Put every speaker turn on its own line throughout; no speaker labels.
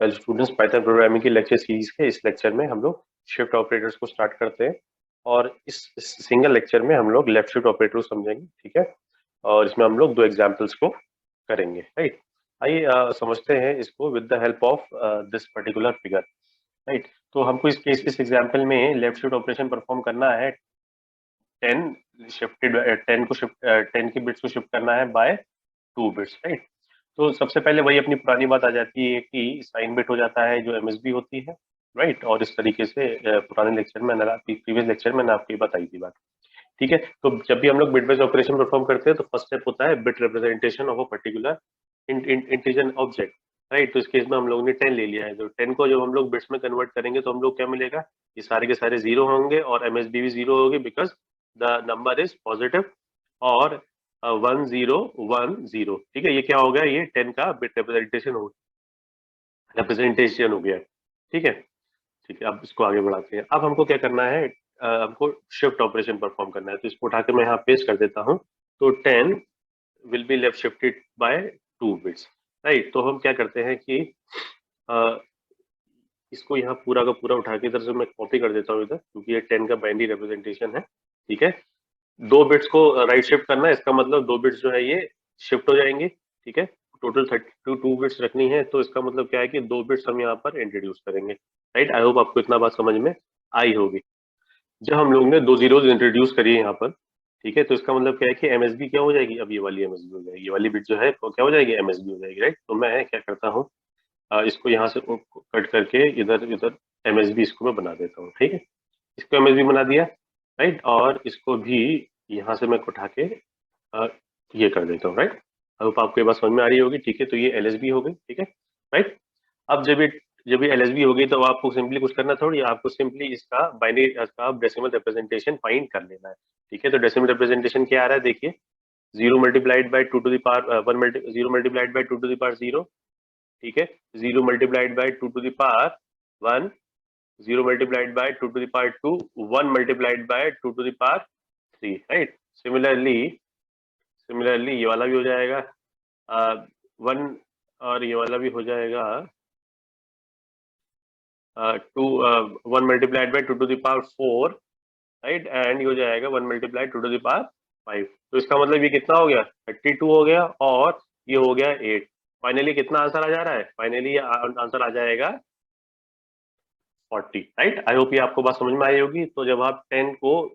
Well students, Python programming की lecture series के इस लेक्चर में हम लोग शिफ्ट ऑपरेटर्स को स्टार्ट करते हैं और इस सिंगल लेक्चर में हम लोग लेफ्ट शिफ्ट ऑपरेटर समझेंगे, ठीक है। और इसमें हम लोग दो एग्जांपल्स को करेंगे, राइट। आइए समझते हैं इसको with the help of this particular figure, right. तो हमको इस एग्जांपल में लेफ्ट शिफ्ट ऑपरेशन परफॉर्म करना है 10 की बिट्स को शिफ्ट करना है बाय 2 बिट्स, राइट। तो सबसे पहले वही अपनी पुरानी बात आ जाती है कि साइन बिट हो जाता है जो एमएसबी होती है, राइट। और इस तरीके से पुराने लेक्चर में प्रीवियस लेक्चर में मैंने आपको ये बताई थी बात, ठीक है। तो जब भी हम लोग बिट वाइज ऑपरेशन परफॉर्म करते हैं तो फर्स्ट स्टेप होता है bit representation of a particular integer object, right. तो इस केस में हम लोग ने 10 ले लिया है, तो 10 को जब हम लोग बिट्स में कन्वर्ट करेंगे तो हम लोग क्या मिलेगा, ये सारे के सारे जीरो होंगे और एमएसबी भी जीरो होगी because the number is positive. और 1010, ठीक है। ये क्या हो गया, ये 10 का बिट रिप्रेजेंटेशन हो गया, ठीक है। ठीक है, अब इसको आगे बढ़ाते हैं। अब हमको क्या करना है, हमको शिफ्ट ऑपरेशन परफॉर्म करना है। तो इसको उठा के मैं यहाँ पेस्ट कर देता हूँ। तो 10 will be left shifted by 2 bits, right. तो हम क्या करते हैं कि अ, इसको यहाँ पूरा का पूरा उठा के इधर से मैं कॉपी कर देता हूँ इधर, क्योंकि ये 10 का बाइनरी रिप्रेजेंटेशन है, ठीक है। 2 बिट्स को राइट शिफ्ट करना है, इसका मतलब 2 बिट्स जो है ये शिफ्ट हो जाएंगी, ठीक है। टोटल 32 बिट्स रखनी है, तो इसका मतलब क्या है कि 2 बिट्स हम यहाँ पर इंट्रोड्यूस करेंगे, राइट। आई होप आपको इतना बात समझ में आई होगी। जब हम लोग ने 2 जीरोज इंट्रोड्यूस करी है यहाँ पर, ठीक है, तो इसका मतलब क्या है कि एमएसबी क्या हो जाएगी, अब ये वाली एमएसबी हो जाएगी, ये वाली बिट जो है वो क्या हो जाएगी, एमएसबी हो जाएगी, राइट। तो मैं क्या करता हूँ, इसको यहाँ से कट करके इधर इधर एमएसबी इसको मैं बना देता हूँ, ठीक है। इसको एमएसबी बना दिया, राइट। और इसको भी यहाँ से मैं उठा के अ, ये कर देता हूँ, राइट। अब आपको ये बात समझ में आ रही होगी, ठीक है। तो ये एलएसबी हो गई, ठीक है, राइट। अब जब ये एलएसबी हो गई तो आपको सिंपली कुछ करना थोड़ी, आपको सिंपली इसका बाइनरी इसका डेसिमल रिप्रेजेंटेशन फाइंड कर लेना है, ठीक है। तो डेसिमल रिप्रेजेंटेशन क्या आ रहा है, देखिए, 0 multiplied by 2 to the power 0 multiplied by 2 to the power 0, ठीक है। 0 multiplied by 2 to the power 1, 0 multiplied by 2 to the power 2, 1 multiplied by 2 to the power 3, right. Similarly ये वाला भी हो जाएगा 1, और ये वाला भी हो जाएगा 1 multiplied by 2 to the power 4, right. And ये हो जाएगा 1 मल्टीप्लाइड 2 टू द पावर 5। तो इसका मतलब ये कितना हो गया, 32 हो गया, और ये हो गया 8। फाइनली कितना आंसर आ जा रहा है, फाइनली ये आंसर आ जाएगा 40, राइट। आई होप ये आपको बात समझ में आई होगी। तो जब आप 10 को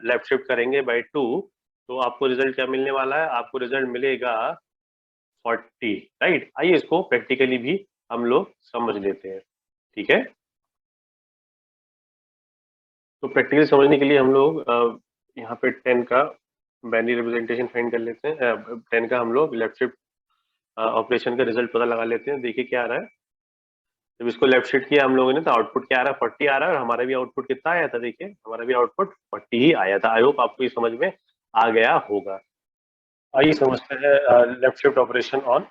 लेफ्ट शिफ्ट करेंगे बाय 2, तो आपको रिजल्ट क्या मिलने वाला है, आपको रिजल्ट मिलेगा 40, राइट। आइए इसको प्रैक्टिकली भी हम लोग समझ लेते हैं, ठीक है। तो प्रैक्टिकली समझने के लिए हम लोग यहाँ पे 10 का बाइनरी रिप्रेजेंटेशन फाइंड कर लेते हैं। 10 का हम लोग लेफ्ट शिफ्ट ऑपरेशन का रिजल्ट पता लगा लेते हैं। देखिए क्या आ रहा है, जब इसको लेफ्ट शिफ्ट किया हम लोगों ने तो आउटपुट क्या आ रहा है, 40 आ रहा है। और हमारा भी आउटपुट कितना आया था, देखिए हमारा भी आउटपुट 40 ही आया था। आई होप आपको ये समझ में आ गया होगा। आइए समझते हैं left shift operation on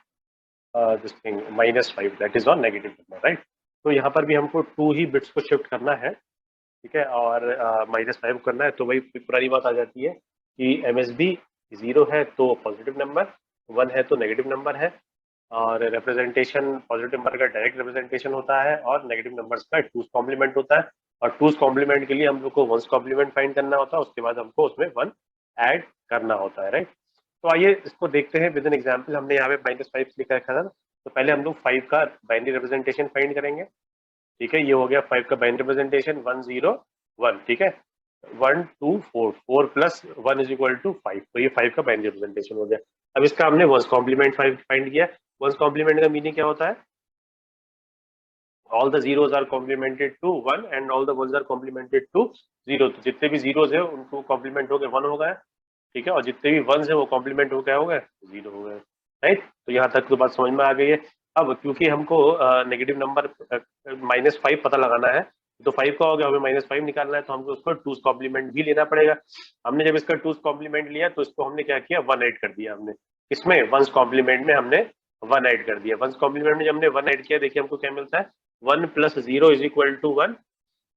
this thing -5, that is on negative number, right. तो यहाँ पर भी हमको 2 ही बिट्स को शिफ्ट करना है, ठीक है। और -5 करना है, तो वही पुरानी बात आ जाती है कि एमएसबी 0 है तो पॉजिटिव नंबर, 1 है तो नेगेटिव नंबर है। और रिप्रेजेंटेशन पॉजिटिव नंबर का डायरेक्ट रिप्रेजेंटेशन होता है और नेगेटिव नंबर्स का टूज कॉम्प्लीमेंट होता है। और टूज कॉम्प्लीमेंट के लिए हम लोग को वंस कॉम्प्लीमेंट फाइंड करना होता है, उसके बाद हमको उसमें 1 ऐड करना होता है, राइट। तो आइए इसको देखते हैं विद एन एग्जाम्पल। हमने यहाँ पे -5 लिखा रखा था, तो पहले हम लोग 5 का बाइनरी रिप्रेजेंटेशन फाइंड करेंगे, ठीक है। ये हो गया 5 का बाइनरी रिप्रेजेंटेशन 101, ठीक है। 1 2 4, 4 प्लस 1 इज इक्वल टू 5, तो ये 5 का बाइनरी रिप्रेजेंटेशन हो गया। अब इसका हमने वंस कॉम्प्लीमेंट फाइंड किया। वंस कॉम्प्लीमेंट का मीनिंग क्या होता है, all the zeros are complemented to 1 and all the ones are complemented to 0। तो जितने भी जीरोज है उनको कॉम्प्लीमेंट हो गए 1 हो गए, ठीक है। और जितने भी वंस है वो कॉम्प्लीमेंट हो गया, 0 हो गए, राइट। तो यहाँ तक तो बात समझ में आ गई है। अब क्योंकि हमको नेगेटिव नंबर -5 पता लगाना है, तो 5 का हो गया, हमें -5 निकालना है, तो हमको उसको टूज कॉम्प्लीमेंट भी लेना पड़ेगा। हमने जब इसका टूज कॉम्प्लीमेंट लिया तो इसको हमने क्या किया, 1 ऐड कर दिया हमने, इसमें वंस कॉम्प्लीमेंट में हमने 1 ऐड कर दिया। वंस कॉम्प्लीमेंट में जब हमने 1 ऐड किया, देखिए हमको क्या मिलता है, 1 प्लस 0 इज इक्वल टू 1।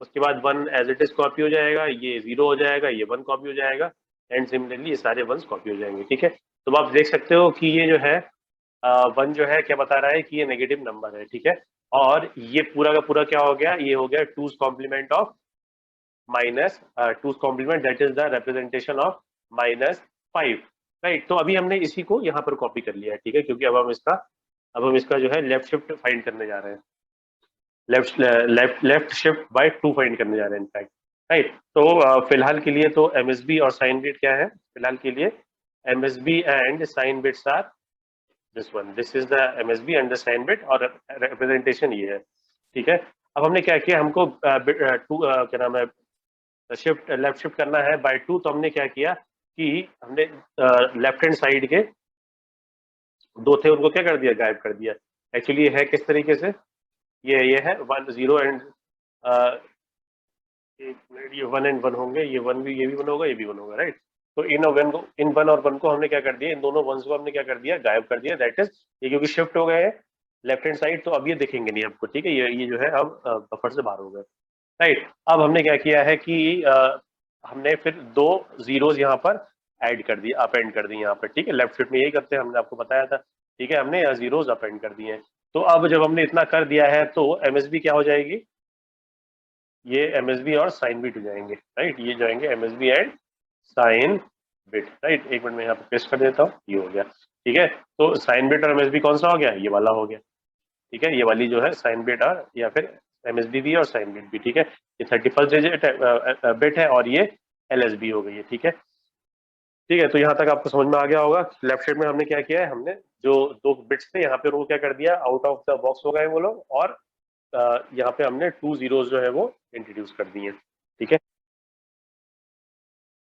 उसके बाद 1 एज इट इज कॉपी हो जाएगा, ये 0 हो जाएगा, ये 1 कॉपी हो जाएगा, एंड सिमिलरली ये सारे 1 कॉपी हो जाएंगे, ठीक है। तो आप देख सकते हो कि ये जो है 1 जो है क्या बता रहा है कि ये नेगेटिव नंबर है, ठीक है। और ये पूरा का पूरा क्या हो गया, ये हो गया 2's complement of minus 2's complement, that is the representation of -5, right. तो अभी हमने इसी को यहाँ पर कॉपी कर लिया है, ठीक है, क्योंकि अब हम इसका जो है लेफ्ट शिफ्ट फाइंड करने जा रहे हैं, लेफ्ट शिफ्ट बाय 2 फाइंड करने जा रहे हैं इनफैक्ट, राइट। तो फिलहाल के लिए तो एमएसबी और साइन बिट क्या है, फिलहाल के लिए MSB and sign bits are this one, this is the MSB and the sign bit, और रिप्रेजेंटेशन ये है, ठीक है। अब हमने क्या किया, हमको क्या नाम है, शिफ्ट लेफ्ट शिफ्ट करना है बाय 2, तो हमने क्या किया कि हमने लेफ्ट हैंड साइड के दो थे उनको क्या कर दिया, गायब कर दिया। एक्चुअली ये है किस तरीके से, ये है 1 0 एंड एक मिनट, ये 1 एंड 1 होंगे, ये 1 भी, ये भी 1 होगा, ये भी 1 होगा, राइट। तो इन 1 और 1 को हमने क्या कर दिया, इन दोनों 1s को हमने क्या कर दिया, गायब कर दिया, दैट इज ये क्योंकि शिफ्ट हो गए लेफ्ट हैंड साइड, तो अब ये दिखेंगे नहीं आपको, ठीक है, ये जो है अब बफर से बाहर हो गए, राइट। अब हमने क्या किया है कि हमने फिर 2 जीरोज यहाँ पर ऐड कर दिए, अप एंड कर दिए यहाँ पर, ठीक है। लेफ्ट शिफ्ट में यही करते हैं, हमने आपको बताया था, ठीक है, हमने जीरोज अप एंड कर दिए हैं। तो अब जब हमने इतना कर दिया है तो एमएसबी क्या हो जाएगी, ये एमएसबी और साइन बिट हो जाएंगे, राइट, ये जाएंगे MSB and sign bit, right. एक मिनट में यहाँ पे पेस्ट कर देता हूँ, ये हो गया, ठीक है। तो साइन बिट और एमएसबी कौन सा हो गया, ये वाला हो गया, ठीक है, ये वाली जो है साइन बिट और या फिर एमएसबी भी और साइन बिट भी, ठीक है। ये 31st डिजिट बिट है और ये एलएसबी हो गई है, ठीक है। ठीक है, तो यहाँ तक आपको समझ में आ गया होगा। लेफ्ट साइड में हमने क्या किया है, हमने जो 2 बिट्स थे यहाँ पे वो क्या कर दिया, आउट ऑफ द बॉक्स हो गए वो लोग, और यहाँ पे हमने 2 जीरोज जो है वो इंट्रोड्यूस कर दिए, ठीक है।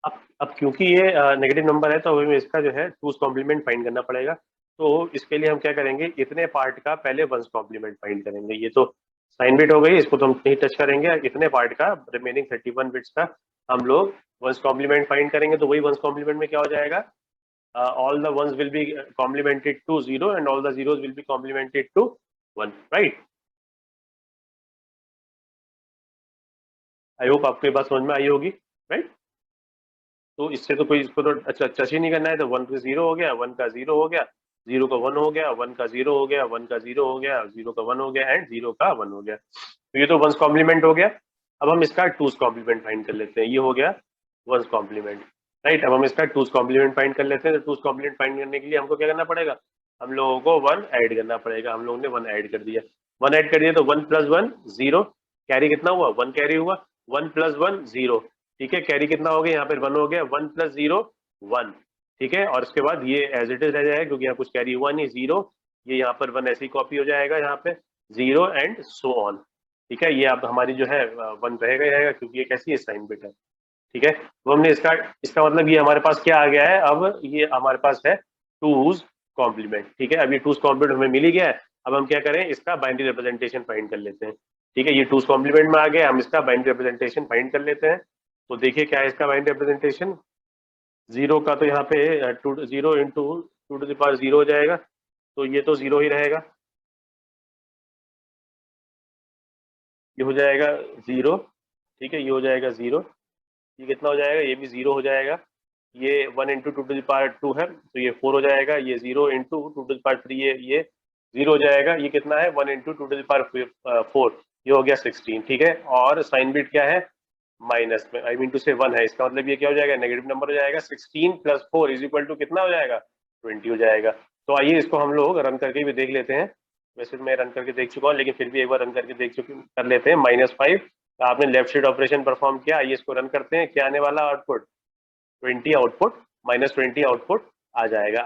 अब क्योंकि ये नेगेटिव नंबर है तो हमें इसका जो है 2's कॉम्प्लीमेंट फाइंड करना पड़ेगा। तो इसके लिए हम क्या करेंगे, इतने पार्ट का पहले 1's कॉम्प्लीमेंट फाइंड करेंगे। ये तो साइन बिट हो गई, इसको तो हम नहीं टच करेंगे। इतने पार्ट का रिमेनिंग 31 बिट्स का हम लोग 1's कॉम्प्लीमेंट फाइंड करेंगे। तो वही 1's कॉम्प्लीमेंट में क्या हो जाएगा, all the ones will be complemented to 0 and all the zeros will be complemented to 1, right। I hope आपको ये बात समझ में आई होगी, राइट। तो इससे तो कोई, इसको तो अच्छा टच ही नहीं करना है। तो 1 का 0 हो गया, 1 का 0 हो गया, 0 का 1 हो गया, 1 का 0 हो गया, 1 का 0 हो गया, 0 का 1 हो गया एंड 0 का 1 हो गया। तो ये तो 1's कॉम्प्लीमेंट हो गया। अब हम इसका 2's कॉम्प्लीमेंट फाइंड कर लेते हैं। ये हो गया 1's कॉम्प्लीमेंट, राइट। अब हम इसका 2's कॉम्प्लीमेंट फाइंड कर लेते हैं। तो 2's कॉम्प्लीमेंट फाइंड करने के लिए हमको क्या करना पड़ेगा, हम लोगों को 1 ऐड करना पड़ेगा। हम लोगों ने 1 ऐड कर दिया, 1 ऐड कर दिया, तो 1 + 1 0, कैरी कितना हुआ, 1 कैरी हुआ, 1 + 1 0, ठीक है। कैरी कितना हो गया, यहाँ पर 1 हो गया, 1 + 0 1, ठीक है। और उसके बाद ये एज इट इज रह जाएगा क्योंकि यहाँ कुछ कैरी हुआ नहीं, 0, ये यहाँ पर 1 ऐसे ही कॉपी हो जाएगा, यहाँ पे 0 एंड सो ऑन, ठीक है। ये अब हमारी जो है 1 रहेगा ही रहेगा क्योंकि ये कैसी है, साइन बिट है, ठीक है। तो हमने इसका इसका मतलब ये हमारे पास क्या आ गया है, अब ये हमारे पास है 2's कॉम्प्लीमेंट, ठीक है। अब ये 2's कॉम्प्लीमेंट हमें मिल ही गया है। अब हम क्या करें, इसका बाइनरी रिप्रेजेंटेशन फाइंड कर लेते हैं, ठीक है। ये 2's कॉम्प्लीमेंट में आ गया, हम इसका बाइनरी रिप्रेजेंटेशन फाइंड कर लेते हैं। तो देखिए क्या है इसका बाइनरी रिप्रेजेंटेशन, 0 का तो यहाँ पे 0 इंटू 2 हो जाएगा, तो ये तो 0 ही रहेगा, ये हो जाएगा 0, ठीक है, ये हो जाएगा 0, ये कितना हो जाएगा, ये भी 0 हो जाएगा। ये 1 इंटू 2 है तो ये 4 हो जाएगा, ये 0 इंटू 2 ये 0 हो जाएगा, ये कितना है 1 इंटू 2 4, ये हो गया 16, ठीक है। और साइन बिट क्या है, माइनस में, आई मीन टू से 1 है, इसका मतलब ये क्या हो जाएगा, नेगेटिव नंबर हो जाएगा। 16 + 4 इज इक्वल टू कितना हो जाएगा, 20 हो जाएगा। तो आइए इसको हम लोग रन करके भी देख लेते हैं। वैसे मैं रन करके देख चुका हूँ लेकिन फिर भी एक बार रन करके कर लेते हैं। -5 आपने लेफ्ट शिफ्ट ऑपरेशन परफॉर्म किया, आइए इसको रन करते हैं। क्या आने वाला आउटपुट, 20 आउटपुट, -20 आउटपुट आ जाएगा।